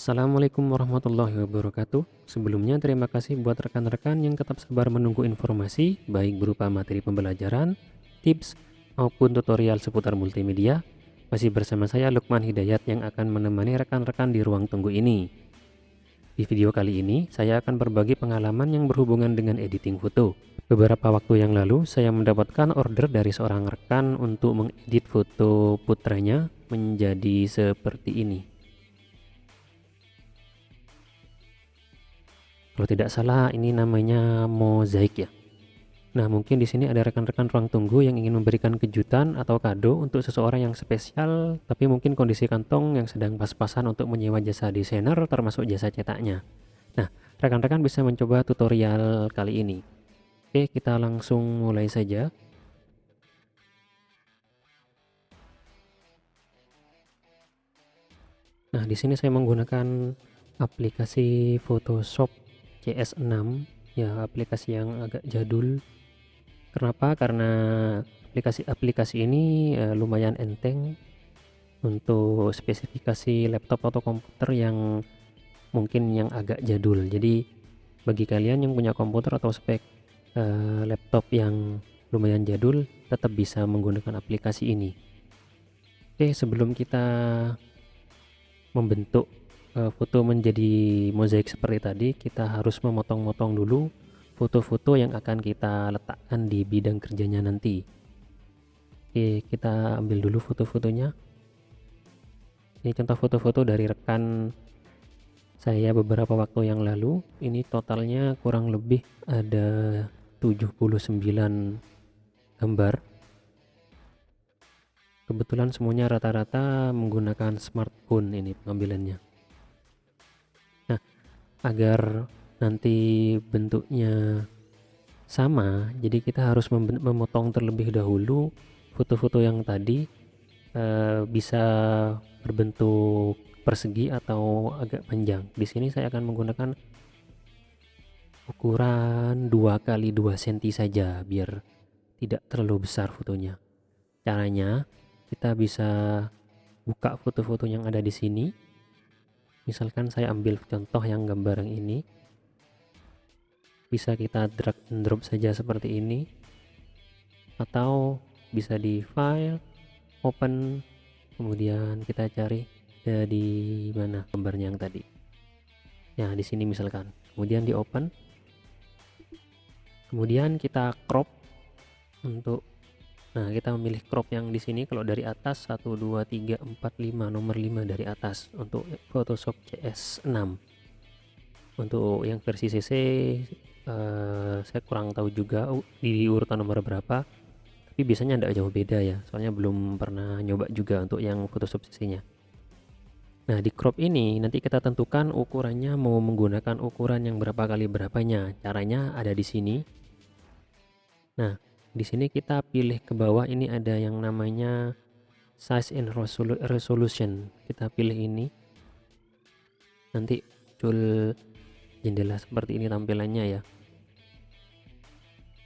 Assalamualaikum warahmatullahi wabarakatuh. Sebelumnya terima kasih buat rekan-rekan yang tetap sabar menunggu informasi, baik berupa materi pembelajaran, tips, maupun tutorial seputar multimedia. Masih bersama saya Lukman Hidayat yang akan menemani rekan-rekan di ruang tunggu ini. Di video kali ini, saya akan berbagi pengalaman yang berhubungan dengan editing foto. Beberapa waktu yang lalu, saya mendapatkan order dari seorang rekan untuk mengedit foto putranya menjadi seperti ini. Kalau tidak salah ini namanya mozaik ya. Nah, mungkin di sini ada rekan-rekan ruang tunggu yang ingin memberikan kejutan atau kado untuk seseorang yang spesial, tapi mungkin kondisi kantong yang sedang pas-pasan untuk menyewa jasa desainer termasuk jasa cetaknya. Nah, rekan-rekan bisa mencoba tutorial kali ini. Oke, kita langsung mulai saja. Nah, di sini saya menggunakan aplikasi Photoshop CS6, ya aplikasi yang agak jadul. Kenapa? Karena aplikasi ini lumayan enteng untuk spesifikasi laptop atau komputer yang mungkin yang agak jadul. Jadi bagi kalian yang punya komputer atau spek laptop yang lumayan jadul, tetap bisa menggunakan aplikasi ini. Oke, sebelum kita membentuk foto menjadi mozaik seperti tadi, kita harus memotong-motong dulu foto-foto yang akan kita letakkan di bidang kerjanya nanti. Oke, kita ambil dulu foto-fotonya. Ini contoh foto-foto dari rekan saya beberapa waktu yang lalu. Ini totalnya kurang lebih ada 79 gambar. Kebetulan semuanya rata-rata menggunakan smartphone ini pengambilannya. Nah, agar nanti bentuknya sama, jadi kita harus memotong terlebih dahulu foto-foto yang tadi bisa berbentuk persegi atau agak panjang. Di sini saya akan menggunakan ukuran 2x2 cm saja biar tidak terlalu besar fotonya. Caranya kita bisa buka foto-foto yang ada di sini. Misalkan saya ambil contoh yang gambar yang ini. Bisa kita drag and drop saja seperti ini. Atau bisa di file, open, kemudian kita cari di mana gambarnya yang tadi. Ya, di sini misalkan. Kemudian di open. Kemudian kita crop untuk kita memilih crop yang di sini. Kalau dari atas 1 2 3 4 5 nomor 5 dari atas untuk Photoshop CS6. Untuk yang versi CC saya kurang tahu juga di urutan nomor berapa. Tapi biasanya tidak jauh beda ya. Soalnya belum pernah nyoba juga untuk yang Photoshop CC-nya. Nah, di crop ini nanti kita tentukan ukurannya mau menggunakan ukuran yang berapa kali berapanya. Caranya ada di sini. Nah, di sini kita pilih ke bawah, ini ada yang namanya size and resolution. Kita pilih ini. Nanti muncul jendela seperti ini tampilannya ya.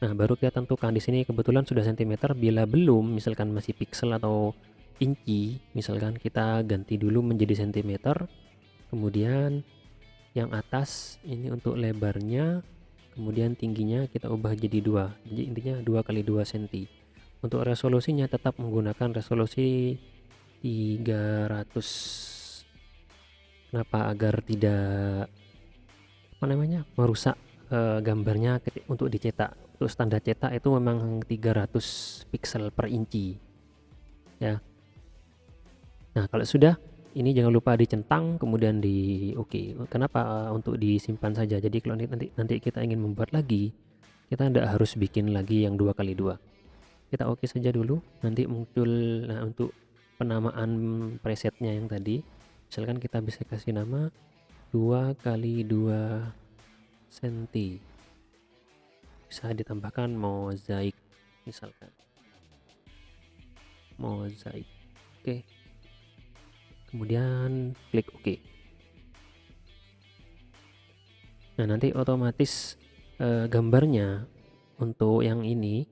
Nah, baru kita tentukan di sini kebetulan sudah cm. Bila belum, misalkan masih pixel atau inci, misalkan kita ganti dulu menjadi cm. Kemudian yang atas ini untuk lebarnya, kemudian tingginya kita ubah jadi 2. Jadi intinya 2x2 cm. Untuk resolusinya tetap menggunakan resolusi 300. Kenapa? Agar tidak merusak gambarnya untuk dicetak. Untuk standar cetak itu memang 300 pixel per inci ya. Nah, kalau sudah, ini jangan lupa dicentang kemudian di oke. Kenapa? Untuk disimpan saja. Jadi kalau nanti kita ingin membuat lagi, kita tidak harus bikin lagi yang 2x2. Kita oke saja dulu, nanti muncul. Nah, untuk penamaan presetnya yang tadi, misalkan kita bisa kasih nama 2x2 cm. Bisa ditambahkan mozaik misalkan. Mozaik. Oke. Kemudian klik OK. Nah, nanti otomatis gambarnya untuk yang ini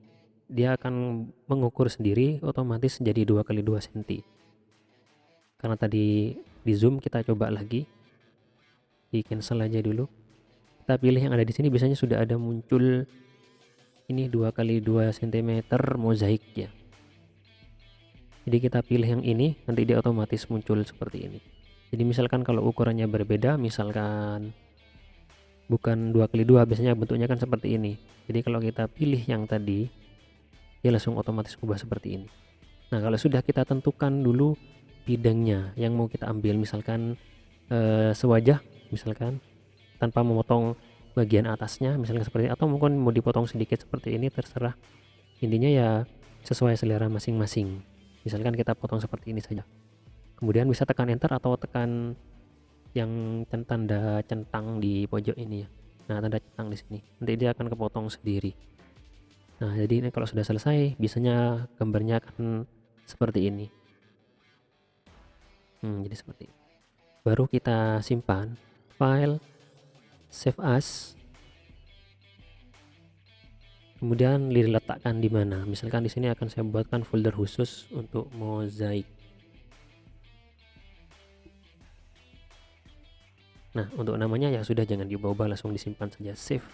dia akan mengukur sendiri otomatis jadi 2x2 cm. Karena tadi di zoom, kita coba lagi. di cancel aja dulu. Kita pilih yang ada di sini, biasanya sudah ada muncul ini 2x2 cm mozaik ya. Jadi kita pilih yang ini, nanti dia otomatis muncul seperti ini. Jadi misalkan kalau ukurannya berbeda, misalkan bukan 2x2, biasanya bentuknya kan seperti ini. Jadi kalau kita pilih yang tadi, dia langsung otomatis ubah seperti ini. Nah, kalau sudah kita tentukan dulu bidangnya yang mau kita ambil, misalkan sewajah, misalkan tanpa memotong bagian atasnya, misalkan seperti ini, atau mungkin mau dipotong sedikit seperti ini, terserah. Intinya ya sesuai selera masing-masing. Misalkan kita potong seperti ini saja. Kemudian bisa tekan enter atau tekan yang tanda centang di pojok ini ya. Nah, tanda centang di sini. Nanti dia akan kepotong sendiri. Nah, jadi ini kalau sudah selesai, biasanya gambarnya akan seperti ini. Jadi seperti ini. Baru kita simpan, file, save as, kemudian diletakkan di mana. Misalkan di sini akan saya buatkan folder khusus untuk mozaik. Nah, untuk namanya ya sudah, jangan diubah-ubah, langsung disimpan saja, save.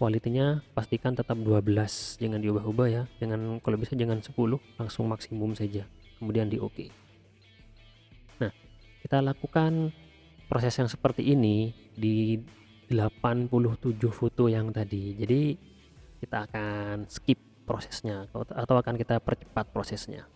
Kualitinya pastikan tetap 12, jangan diubah-ubah ya. Jangan, kalau bisa jangan 10, langsung maksimum saja. Kemudian di OK. Nah, kita lakukan proses yang seperti ini di 87 foto yang tadi. Jadi kita akan skip prosesnya atau akan kita percepat prosesnya.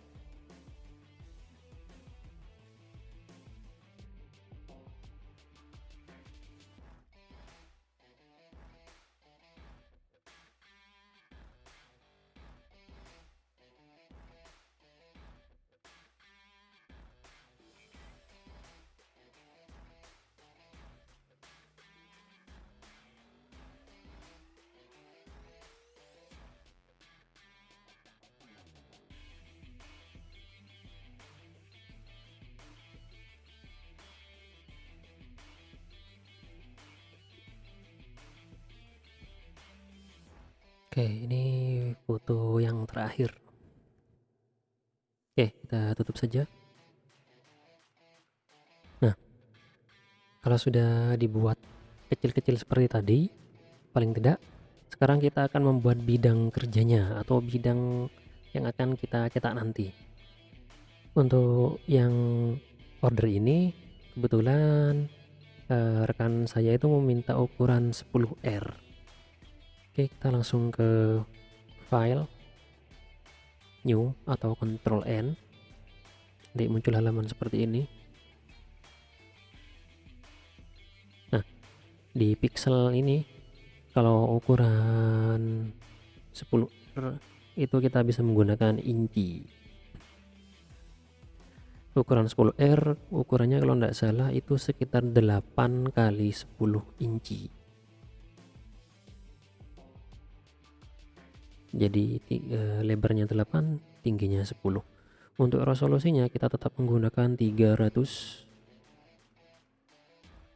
Oke, ini foto yang terakhir. Oke, kita tutup saja. Nah, kalau sudah dibuat kecil-kecil seperti tadi, paling tidak sekarang kita akan membuat bidang kerjanya atau bidang yang akan kita cetak nanti. Untuk yang order ini kebetulan rekan saya itu meminta ukuran 10R. Oke, kita langsung ke file, new atau Ctrl N. Nanti muncul halaman seperti ini. Nah, di pixel ini kalau ukuran 10R itu kita bisa menggunakan inci. Ukuran 10R ukurannya kalau tidak salah itu sekitar 8 x 10 inci. Jadi lebarnya 8, tingginya 10. Untuk resolusinya kita tetap menggunakan 300,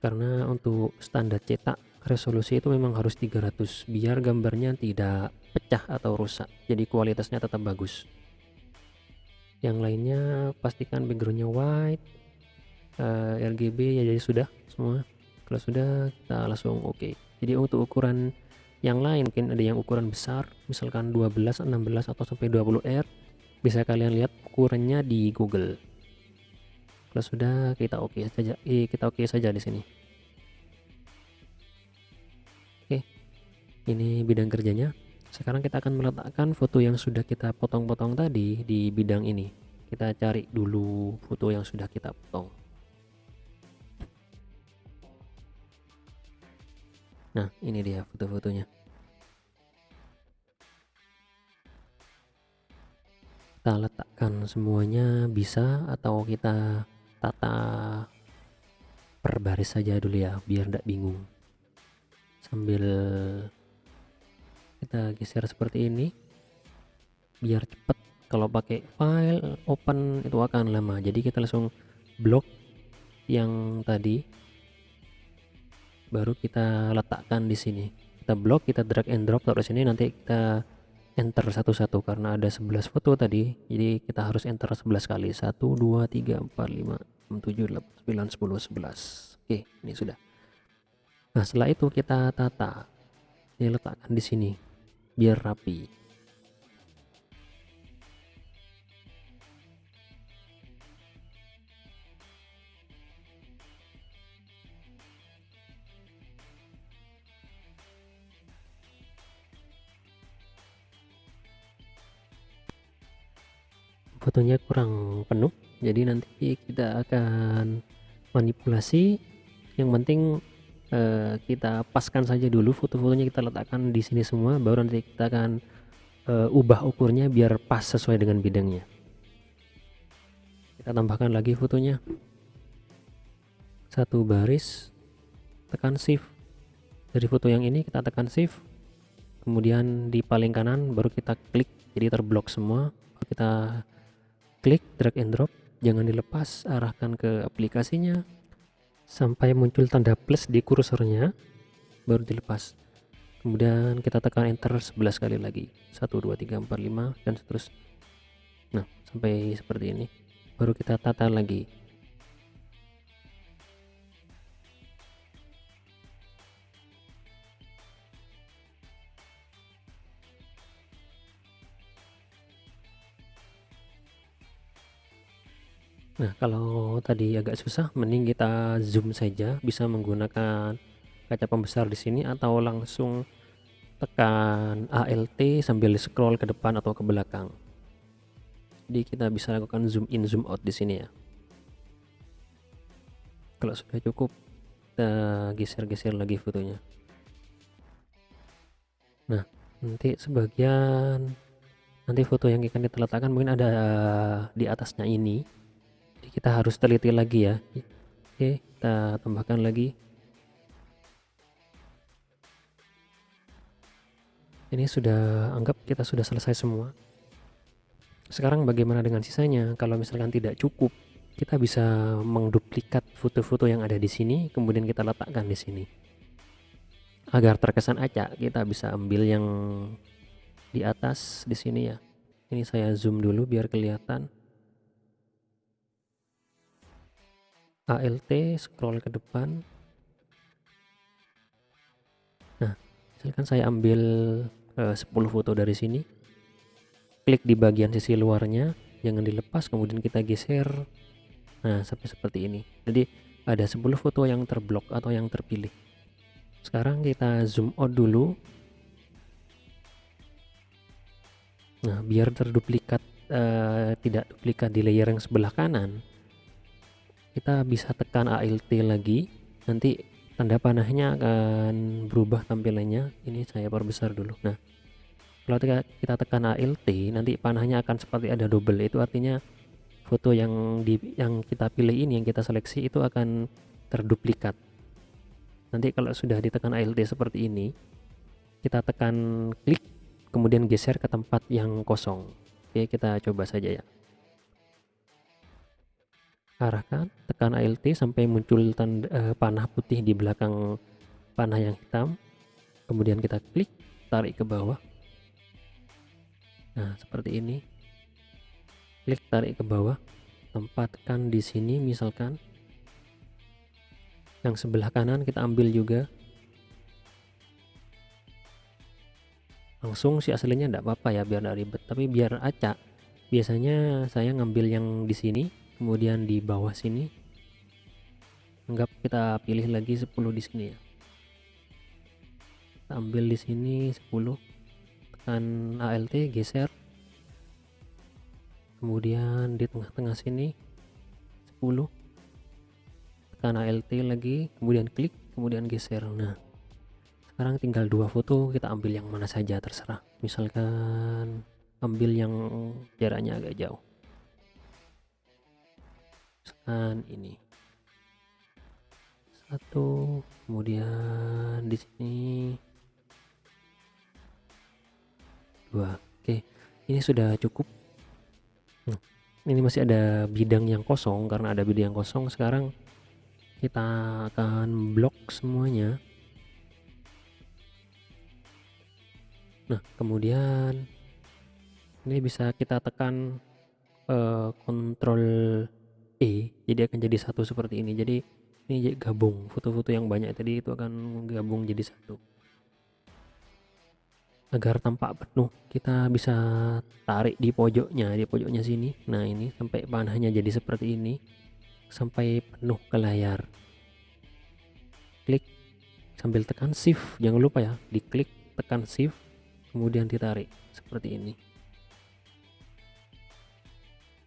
karena untuk standar cetak resolusi itu memang harus 300 biar gambarnya tidak pecah atau rusak, jadi kualitasnya tetap bagus. Yang lainnya pastikan backgroundnya white, RGB ya, jadi sudah semua. Kalau sudah, kita langsung OK. Jadi untuk ukuran yang lain, mungkin ada yang ukuran besar, misalkan 12, 16 atau sampai 20R, bisa kalian lihat ukurannya di Google. Kalau sudah, kita OK saja. Kita OK saja di sini. Oke, ini bidang kerjanya. Sekarang kita akan meletakkan foto yang sudah kita potong-potong tadi di bidang ini. Kita cari dulu foto yang sudah kita potong. Nah, ini dia foto-fotonya. Kita letakkan semuanya bisa, atau kita tata per baris saja dulu ya, biar tidak bingung. Sambil kita geser seperti ini biar cepat. Kalau pakai file open itu akan lama, jadi kita langsung blok yang tadi, baru kita letakkan di sini. Kita blok, kita drag and drop taruh sini, nanti kita enter satu-satu karena ada 11 foto tadi, jadi kita harus enter 11 kali. 1 2 3 4 5 6 7 8 9 10 11. Oke, ini sudah. Nah, setelah itu kita tata, ini letakkan di sini biar rapi. Fotonya kurang penuh, jadi nanti kita akan manipulasi. Yang penting kita paskan saja dulu foto-fotonya, kita letakkan di sini semua, baru nanti kita akan ubah ukurnya biar pas sesuai dengan bidangnya. Kita tambahkan lagi fotonya, satu baris, tekan shift. Dari foto yang ini kita tekan shift, kemudian di paling kanan baru kita klik, jadi terblok semua. Kita klik, drag and drop, jangan dilepas, arahkan ke aplikasinya sampai muncul tanda plus di kursornya, baru dilepas. Kemudian kita tekan enter 11 kali lagi, 1 2 3 4 5 dan seterusnya. Nah, sampai seperti ini, baru kita tata lagi. Nah, kalau tadi agak susah, mending kita zoom saja, bisa menggunakan kaca pembesar di sini atau langsung tekan ALT sambil scroll ke depan atau ke belakang. Jadi kita bisa lakukan zoom in zoom out di sini ya. Kalau sudah cukup, kita geser-geser lagi fotonya. Nah, nanti foto yang akan kita letakkan mungkin ada di atasnya ini. Jadi kita harus teliti lagi ya. Oke, kita tambahkan lagi. Ini sudah, anggap kita sudah selesai semua. Sekarang bagaimana dengan sisanya? Kalau misalkan tidak cukup, kita bisa mengduplikat foto-foto yang ada di sini, kemudian kita letakkan di sini. Agar terkesan acak, kita bisa ambil yang di atas di sini ya. Ini saya zoom dulu biar kelihatan. ALT, scroll ke depan. Nah, misalkan saya ambil 10 foto dari sini, klik di bagian sisi luarnya, jangan dilepas, kemudian kita geser. Nah, sampai seperti ini. Jadi ada 10 foto yang terblok atau yang terpilih. Sekarang kita zoom out dulu. Nah, biar terduplikat, tidak duplikat di layer yang sebelah kanan, kita bisa tekan ALT lagi. Nanti tanda panahnya akan berubah tampilannya. Ini saya perbesar dulu. Nah, kalau kita tekan ALT, nanti panahnya akan seperti ada double. Itu artinya foto yang kita pilih ini, yang kita seleksi itu akan terduplikat. Nanti kalau sudah ditekan ALT seperti ini, kita tekan klik, kemudian geser ke tempat yang kosong. Oke, kita coba saja ya. Arahkan, tekan ALT sampai muncul tanda panah putih di belakang panah yang hitam. Kemudian kita klik, tarik ke bawah. Nah, seperti ini. Klik, tarik ke bawah. Tempatkan di sini misalkan. Yang sebelah kanan kita ambil juga. Langsung si aslinya enggak apa-apa ya, biar enggak ribet, tapi biar acak. Biasanya saya ngambil yang di sini, kemudian di bawah sini. Anggap kita pilih lagi 10 di sini ya. Kita ambil di sini 10. Tekan ALT, geser. Kemudian di tengah-tengah sini 10. Tekan ALT lagi, kemudian klik, kemudian geser. Nah, sekarang tinggal 2 foto, kita ambil yang mana saja terserah. Misalkan ambil yang jaraknya agak jauh. Misalkan ini. 1, kemudian di sini 2. Oke, ini sudah cukup. Ini masih ada bidang yang kosong. Karena ada bidang yang kosong, sekarang kita akan blok semuanya. Nah, kemudian ini bisa kita tekan Ctrl E, jadi akan jadi satu seperti ini. Jadi ini gabung foto-foto yang banyak tadi itu akan gabung jadi satu. Agar tampak penuh kita bisa tarik di pojoknya sini. Nah ini sampai panahnya jadi seperti ini sampai penuh ke layar. Klik sambil tekan shift, jangan lupa ya, diklik tekan shift kemudian ditarik seperti ini.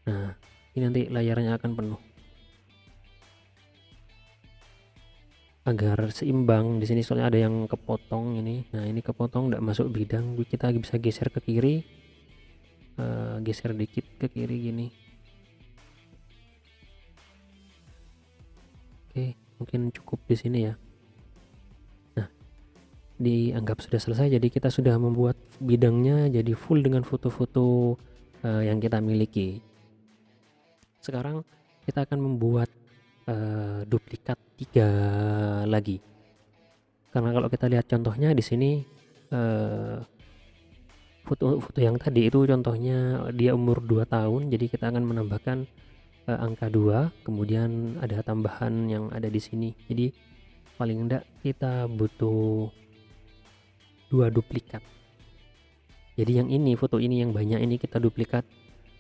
Nah ini nanti layarnya akan penuh. Agar seimbang di sini soalnya ada yang kepotong ini. Nah ini kepotong tidak masuk bidang, kita bisa geser ke kiri, geser dikit ke kiri gini. Oke, mungkin cukup di sini ya. Nah dianggap sudah selesai, jadi kita sudah membuat bidangnya jadi full dengan foto-foto yang kita miliki. Sekarang kita akan membuat duplikat 3 lagi, karena kalau kita lihat contohnya di sini foto yang tadi itu contohnya dia umur 2 tahun, jadi kita akan menambahkan angka 2, kemudian ada tambahan yang ada di sini. Jadi paling enggak kita butuh 2 duplikat. Jadi yang ini, foto ini yang banyak ini kita duplikat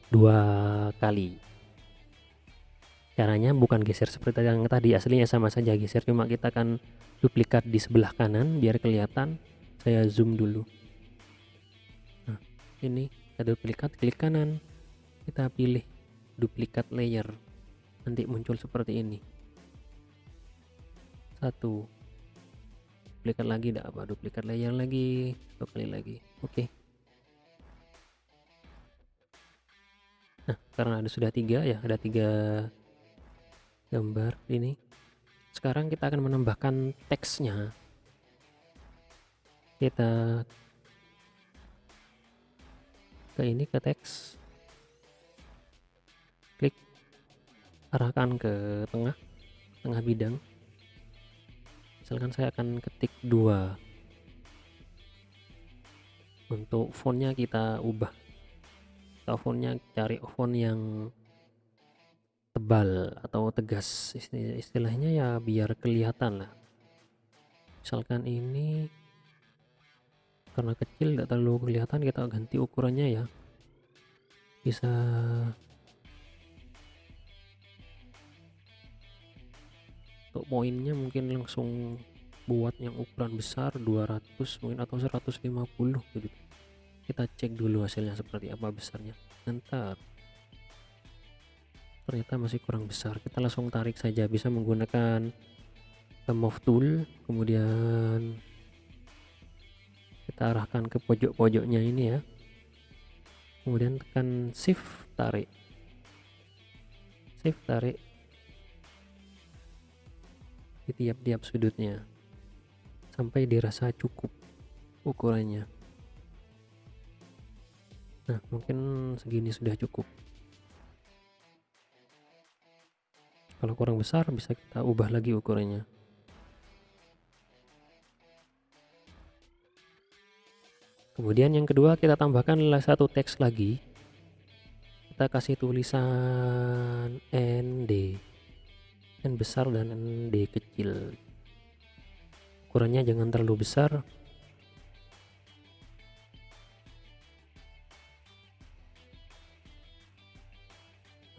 2 kali. Caranya bukan geser seperti yang tadi, aslinya sama saja geser, cuma kita akan duplikat di sebelah kanan biar kelihatan. Saya zoom dulu. Nah ini kita duplikat, klik kanan, kita pilih duplikat layer, nanti muncul seperti ini. 1 duplikat lagi, tidak apa, duplikat layer lagi, 2 kali lagi. Oke. Nah karena ada sudah 3 ya, ada 3 gambar ini. Sekarang kita akan menambahkan teksnya. Kita ke ini, ke teks, klik, arahkan ke tengah bidang. Misalkan saya akan ketik 2. Untuk fontnya kita ubah, atau fontnya cari font yang tebal atau tegas, istilahnya ya biar kelihatan lah. Misalkan ini karena kecil tidak terlalu kelihatan, kita ganti ukurannya ya, bisa untuk poinnya mungkin langsung buat yang ukuran besar 200 mungkin atau 150 gitu. Kita cek dulu hasilnya seperti apa besarnya. Ntar ternyata masih kurang besar, kita langsung tarik saja, bisa menggunakan move tool, kemudian kita arahkan ke pojok-pojoknya ini ya, kemudian tekan shift, tarik di tiap-tiap sudutnya sampai dirasa cukup ukurannya. Nah mungkin segini sudah cukup. Kalau kurang besar bisa kita ubah lagi ukurannya. Kemudian yang kedua kita tambahkan satu teks lagi. Kita kasih tulisan ND, N besar dan ND kecil. Ukurannya jangan terlalu besar.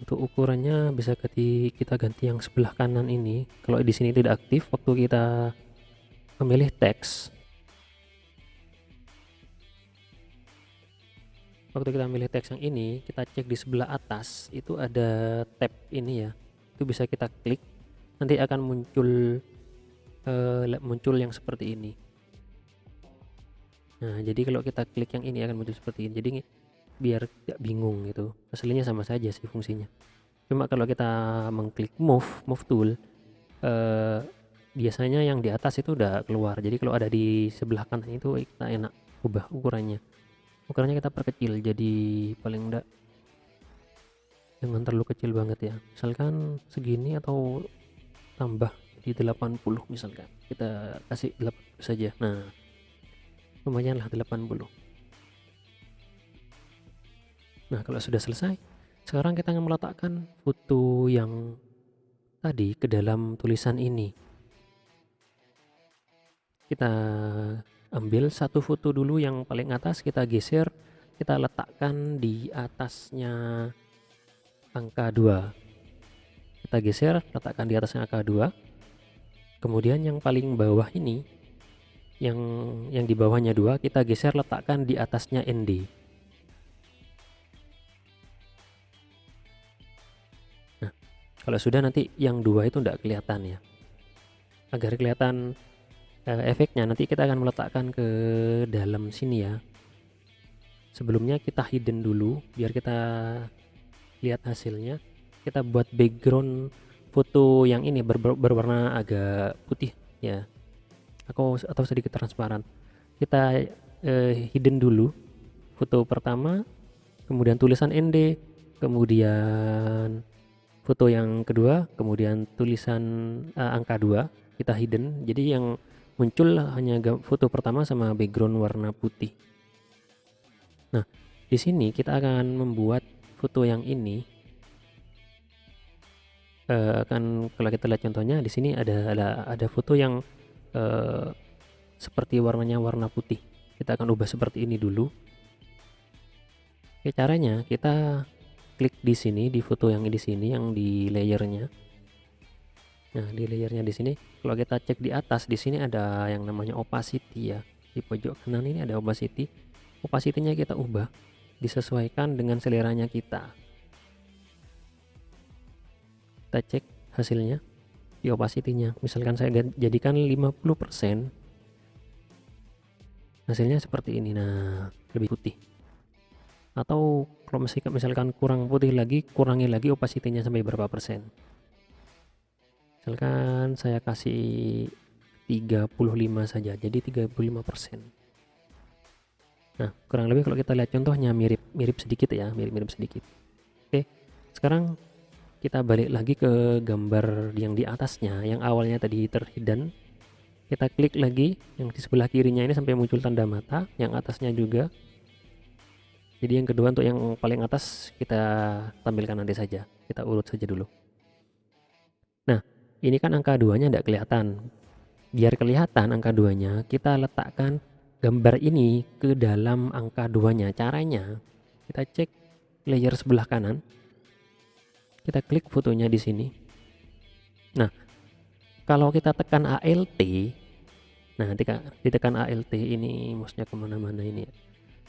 Untuk ukurannya bisa kita ganti yang sebelah kanan ini. Kalau di sini tidak aktif waktu kita memilih teks, waktu kita memilih teks yang ini, kita cek di sebelah atas itu ada tab ini ya, itu bisa kita klik, nanti akan muncul yang seperti ini. Nah jadi kalau kita klik yang ini akan muncul seperti ini, jadi biar tidak bingung gitu, aslinya sama saja sih fungsinya, cuma kalau kita mengklik move tool, biasanya yang di atas itu udah keluar, jadi kalau ada di sebelah kanan itu kita enak ubah ukurannya kita perkecil, jadi paling enggak jangan terlalu kecil banget ya, misalkan segini atau tambah di 80 misalkan, kita kasih 80 saja. Nah lumayan lah 80. Nah kalau sudah selesai, sekarang kita akan meletakkan foto yang tadi ke dalam tulisan ini. Kita ambil satu foto dulu yang paling atas, kita geser, kita letakkan di atasnya angka 2. Kita geser, letakkan di atasnya angka 2. Kemudian yang paling bawah ini, yang di bawahnya 2, kita geser, letakkan di atasnya ND. Nah, kalau sudah, nanti yang 2 itu tidak kelihatan ya. Agar kelihatan efeknya, nanti kita akan meletakkan ke dalam sini ya. Sebelumnya kita hidden dulu biar kita lihat hasilnya. Kita buat background foto yang ini berwarna agak putih ya, atau sedikit transparan. Kita hidden dulu foto pertama, kemudian tulisan ND, kemudian foto yang kedua, kemudian tulisan angka 2 kita hidden. Jadi yang muncul hanya foto pertama sama background warna putih. Nah, di sini kita akan membuat foto yang ini. Kalau kita lihat contohnya di sini ada foto yang seperti warnanya warna putih. Kita akan ubah seperti ini dulu. Oke, caranya kita klik di sini, di foto yang di sini, yang di layernya. Nah, di layernya di sini, kalau kita cek di atas, di sini ada yang namanya opacity ya. Di pojok kanan ini ada opacity. Opacity-nya kita ubah, disesuaikan dengan seleranya kita. Kita cek hasilnya di opacity-nya. Misalkan saya jadikan 50%. Hasilnya seperti ini. Nah, lebih putih. Atau kalau misalkan kurang putih lagi, kurangi lagi opacity-nya sampai berapa persen. Misalkan saya kasih 35 saja, jadi 35%. Nah, kurang lebih kalau kita lihat contohnya mirip sedikit ya, mirip sedikit. Oke, sekarang kita balik lagi ke gambar yang di atasnya, yang awalnya tadi terhidden. Kita klik lagi yang di sebelah kirinya ini sampai muncul tanda mata, yang atasnya juga. Jadi yang kedua, untuk yang paling atas kita tampilkan nanti saja, kita urut saja dulu. Nah, ini kan angka 2-nya tidak kelihatan. Biar kelihatan angka 2-nya, kita letakkan gambar ini ke dalam angka 2-nya. Caranya, kita cek layer sebelah kanan. Kita klik fotonya di sini. Nah, kalau kita tekan ALT, nah ditekan ALT ini, mouse-nya kemana-mana ini.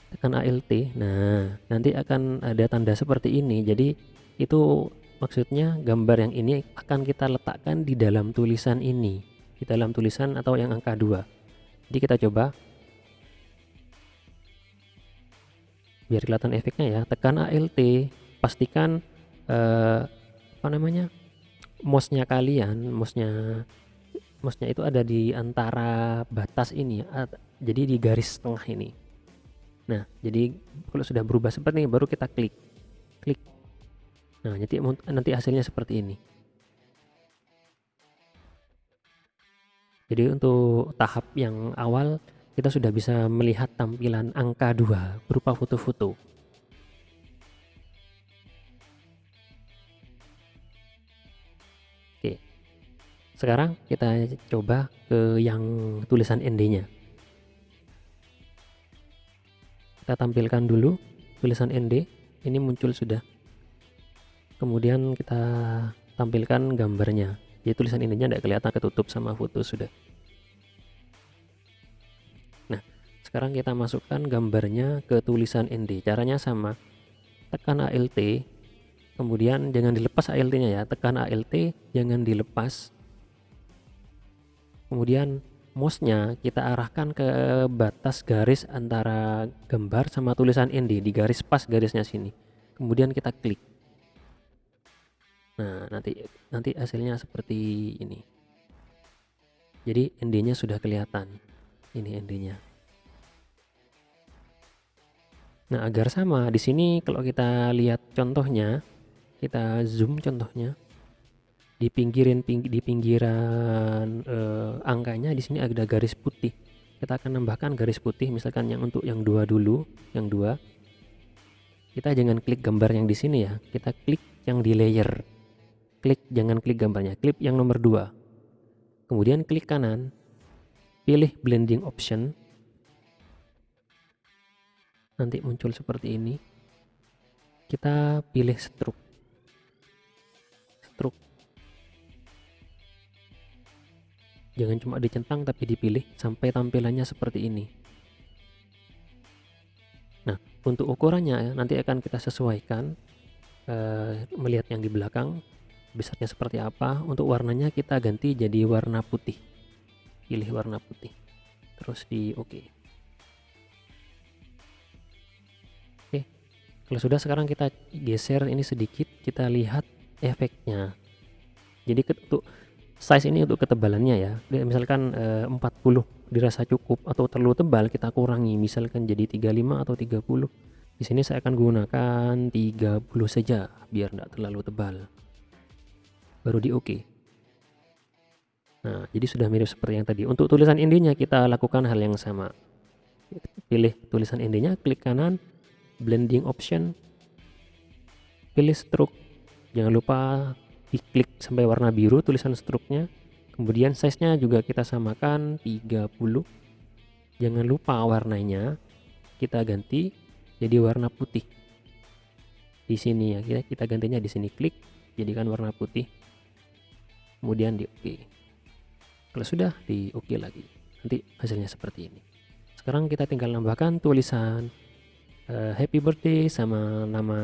Tekan ALT, nah nanti akan ada tanda seperti ini. Jadi itu maksudnya gambar yang ini akan kita letakkan di dalam tulisan ini, di dalam tulisan atau yang angka 2. Jadi kita coba biar kelihatan efeknya ya. Tekan ALT, pastikan mouse-nya kalian, mouse-nya itu ada di antara batas ini, jadi di garis tengah ini. Nah, jadi kalau sudah berubah seperti ini, baru kita klik. Nah, nanti hasilnya seperti ini. Jadi untuk tahap yang awal, kita sudah bisa melihat tampilan angka 2 berupa foto-foto. Oke, sekarang kita coba ke yang tulisan ND-nya. Kita tampilkan dulu tulisan ND, ini muncul sudah. Kemudian kita tampilkan gambarnya. Jadi tulisan ND-nya tidak kelihatan, ketutup sama foto sudah. Nah, sekarang kita masukkan gambarnya ke tulisan ND. Caranya sama. Tekan ALT, kemudian jangan dilepas ALT-nya ya. Tekan ALT, jangan dilepas. Kemudian mouse-nya kita arahkan ke batas garis antara gambar sama tulisan ND, di garis pas garisnya sini. Kemudian kita klik. Nah, nanti hasilnya seperti ini. Jadi ND-nya sudah kelihatan. Ini ND-nya. Nah, agar sama di sini kalau kita lihat contohnya, kita zoom contohnya. Di pinggiran angkanya di sini ada garis putih. Kita akan nambahkan garis putih, misalkan untuk yang 2 dulu, yang 2. Kita jangan klik gambar yang di sini ya, kita klik yang di layer. jangan klik gambarnya, klik yang nomor 2. Kemudian klik kanan, pilih blending option. Nanti muncul seperti ini. Kita pilih stroke. Jangan cuma dicentang tapi dipilih sampai tampilannya seperti ini. Nah, untuk ukurannya nanti akan kita sesuaikan melihat yang di belakang besarnya seperti apa. Untuk warnanya kita ganti jadi warna putih. Pilih warna putih. Terus di oke. Oke. Kalau sudah, sekarang kita geser ini sedikit, kita lihat efeknya. Jadi untuk size ini untuk ketebalannya ya, misalkan 40 dirasa cukup atau terlalu tebal, kita kurangi misalkan jadi 35 atau 30. Di sini saya akan gunakan 30 saja biar tidak terlalu tebal. Baru di oke. Nah, jadi sudah mirip seperti yang tadi. Untuk tulisan intinya kita lakukan hal yang sama. Pilih tulisan intinya, klik kanan, blending option, pilih stroke. Jangan lupa diklik sampai warna biru tulisan stroke-nya. Kemudian size-nya juga kita samakan 30. Jangan lupa warnanya kita ganti jadi warna putih. Di sini ya, kita gantinya di sini, klik jadikan warna putih. Kemudian di oke. Kalau sudah, di oke lagi. Nanti hasilnya seperti ini. Sekarang kita tinggal nambahkan tulisan happy birthday sama nama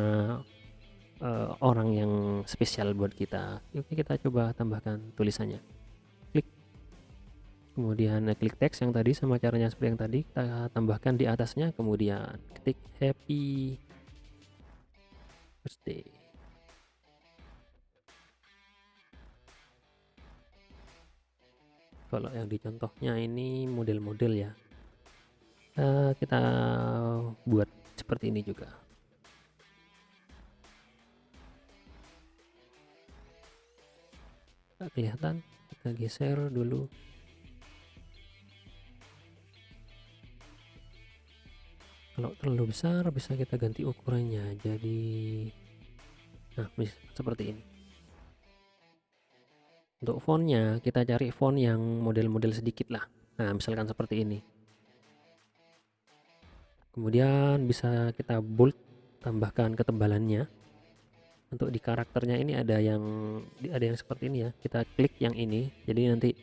orang yang spesial buat kita. Oke, kita coba tambahkan tulisannya. Klik. Kemudian klik teks yang tadi sama caranya seperti yang tadi, kita tambahkan di atasnya, kemudian ketik happy birthday. Kalau yang di contohnya ini model-model ya, kita buat seperti ini juga. Nggak kelihatan, kita geser dulu. Kalau terlalu besar bisa kita ganti ukurannya jadi, nah seperti ini. Untuk fontnya kita cari font yang model-model sedikit lah. Nah, misalkan seperti ini. Kemudian bisa kita bold, tambahkan ketebalannya. Untuk di karakternya ini ada yang seperti ini ya. Kita klik yang ini, jadi nanti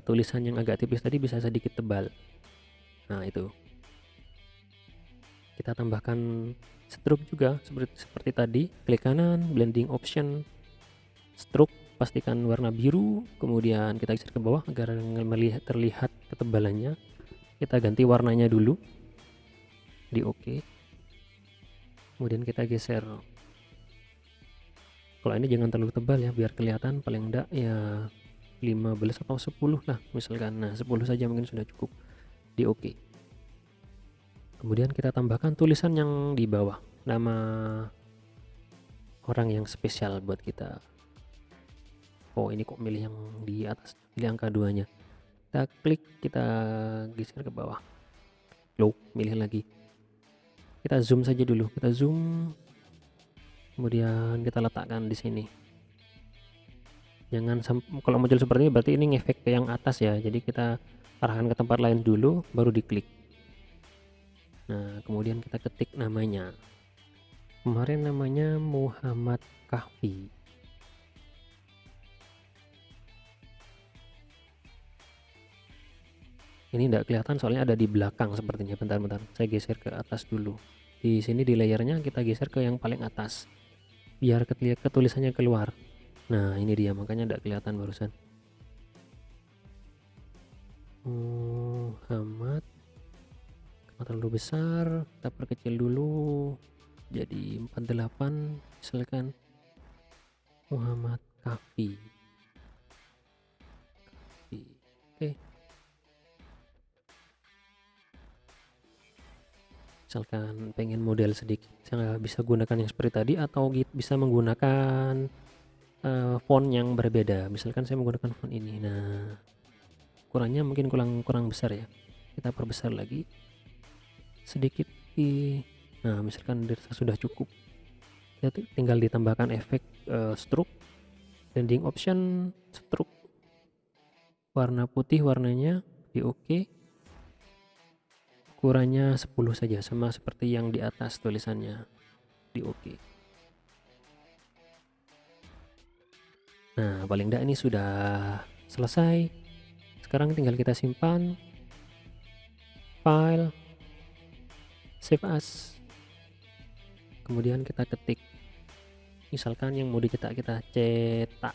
tulisan yang agak tipis tadi bisa sedikit tebal. Nah, itu. Kita tambahkan stroke juga seperti tadi. Klik kanan, blending option, stroke, pastikan warna biru, kemudian kita geser ke bawah agar terlihat ketebalannya. Kita ganti warnanya dulu di oke. Kemudian kita geser. Kalau ini jangan terlalu tebal ya, biar kelihatan, paling enggak ya 15 atau 10 lah misalkan. Nah, 10 saja mungkin sudah cukup. Di oke. Kemudian kita tambahkan tulisan yang di bawah, nama orang yang spesial buat kita. Oh, ini kok milih yang di atas, pilih angka 2-nya. Kita klik, kita geser ke bawah. Loh, milih lagi. Kita zoom saja dulu, kita zoom. Kemudian kita letakkan di sini. Jangan kalau muncul seperti ini berarti ini ngefek ke yang atas ya. Jadi kita arahkan ke tempat lain dulu, baru diklik. Nah, kemudian kita ketik namanya. Kemarin namanya Muhammad Kahfi. Ini tidak kelihatan soalnya ada di belakang sepertinya. Bentar, saya geser ke atas dulu. Di sini di layarnya kita geser ke yang paling atas, biar ketulisannya keluar. Nah, ini dia, makanya tidak kelihatan barusan. Muhammad, terlalu besar, kita perkecil dulu jadi 48 misalkan. Muhammad Kahfi. Oke. Misalkan pengen model sedikit, saya bisa gunakan yang seperti tadi, atau bisa menggunakan font yang berbeda. Misalkan saya menggunakan font ini. Nah, ukurannya mungkin kurang besar ya, kita perbesar lagi sedikit. Nah, misalkan dirasa sudah cukup, ya tinggal ditambahkan efek stroke Blending option stroke warna putih warnanya di OK. Ukurannya 10 saja, sama seperti yang di atas tulisannya di OK. Nah, paling tidak ini sudah selesai. Sekarang tinggal kita simpan, file, save as, kemudian kita ketik misalkan yang mau dicetak, kita cetak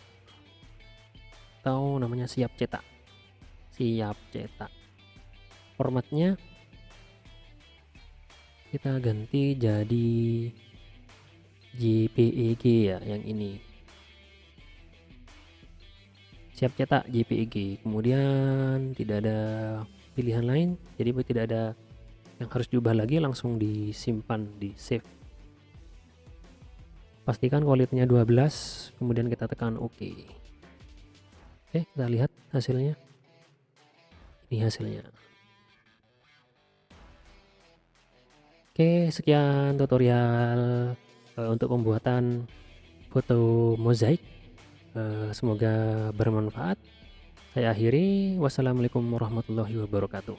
atau namanya siap cetak. Formatnya kita ganti jadi JPEG ya, yang ini siap cetak JPEG. Kemudian tidak ada pilihan lain, jadi tidak ada yang harus diubah lagi, langsung disimpan di save. Pastikan kualitasnya 12, kemudian kita tekan OK. Oke, kita lihat hasilnya. Ini hasilnya. Oke, sekian tutorial untuk pembuatan foto mozaik. Semoga bermanfaat. Saya akhiri. Wassalamualaikum warahmatullahi wabarakatuh.